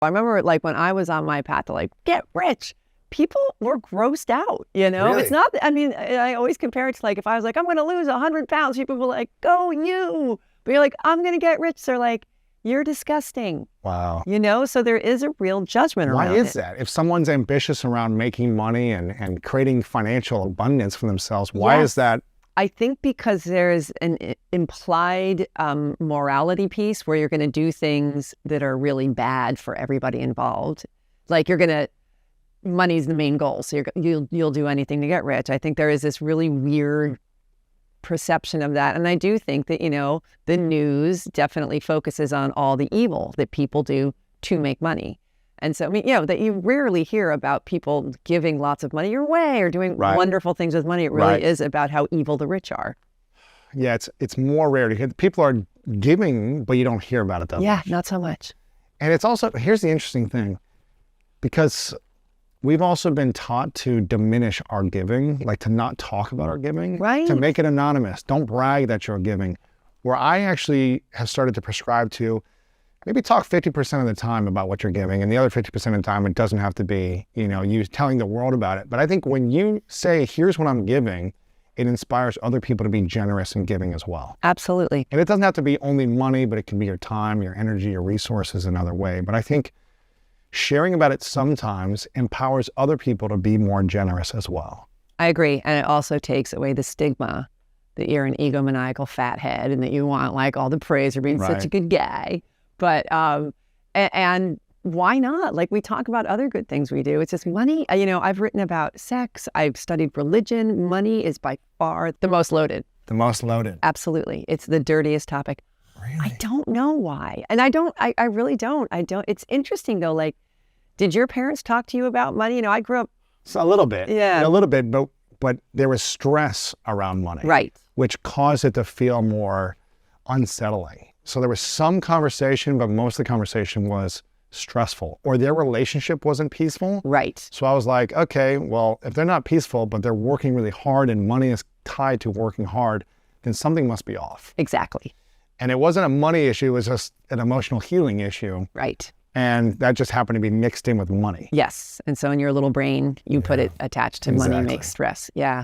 I remember like when I was on my path to like get rich, people were grossed out, you know? Really? It's not, I mean, I always compare it to like, if I was like, I'm going to lose 100 pounds, people were like, go you. But you're like, I'm going to get rich. They're like, you're disgusting, Wow. you know? So there is a real judgment Why around is it. that? If someone's ambitious around making money and creating financial abundance for themselves, why Yes. is that? I think because there's an implied morality piece where you're going to do things that are really bad for everybody involved. Like money's the main goal, so you'll do anything to get rich. I think there is this really weird perception of that, and I do think that the news definitely focuses on all the evil that people do to make money. And so, I mean, that you rarely hear about people giving lots of money your way or doing Right. wonderful things with money. It really Right. is about how evil the rich are. Yeah, it's more rare to hear. People are giving, but you don't hear about it that Yeah, much. not so much. And it's also, here's the interesting thing, because we've also been taught to diminish our giving, like to not talk about our giving, Right. to make it anonymous. Don't brag that you're giving. Where I actually have started to prescribe to maybe talk 50% of the time about what you're giving, and the other 50% of the time, it doesn't have to be, you telling the world about it. But I think when you say, here's what I'm giving, it inspires other people to be generous in giving as well. Absolutely. And it doesn't have to be only money, but it can be your time, your energy, your resources another way. But I think sharing about it sometimes empowers other people to be more generous as well. I agree. And it also takes away the stigma that you're an egomaniacal fathead and that you want like all the praise for being such a Right. good guy. But, and why not? Like we talk about other good things we do. It's just money. I've written about sex. I've studied religion. Money is by far the most loaded. The most loaded. Absolutely. It's the dirtiest topic. Really? I don't know why. And I really don't. It's interesting though. Like, did your parents talk to you about money? I grew up. So a little bit. Yeah. A little bit, but there was stress around money. Right. Which caused it to feel more unsettling. So there was some conversation, but most of the conversation was stressful, or their relationship wasn't peaceful. Right. So I was like, okay, well, if they're not peaceful, but they're working really hard and money is tied to working hard, then something must be off. Exactly. And it wasn't a money issue, it was just an emotional healing issue. Right. And that just happened to be mixed in with money. Yes. And so in your little brain, you put it attached to money Exactly. makes stress. Yeah.